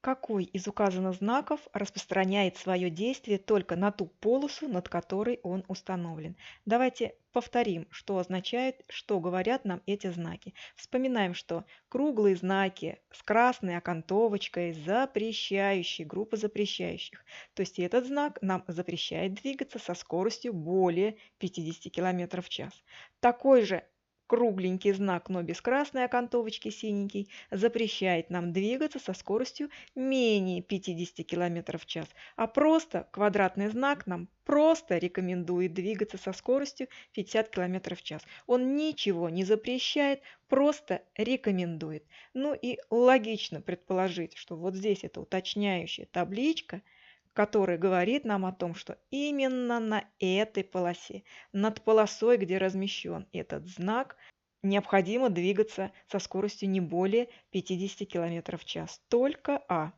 Какой из указанных знаков распространяет свое действие только на ту полосу, над которой он установлен? Давайте повторим, что означает, что говорят нам эти знаки. Вспоминаем, что круглые знаки с красной окантовочкой запрещающие, группа запрещающих. То есть этот знак нам запрещает двигаться со скоростью более 50 км в час. Такой же кругленький знак, но без красной окантовочки, синенький, запрещает нам двигаться со скоростью менее 50 км в час, а просто квадратный знак нам просто рекомендует двигаться со скоростью 50 км в час. Он ничего не запрещает, просто рекомендует. Ну и логично предположить, что вот здесь это уточняющая табличка, которая говорит нам о том, что именно на этой полосе, над полосой, где размещен этот знак, необходимо двигаться со скоростью не более 50 км в час. Только А.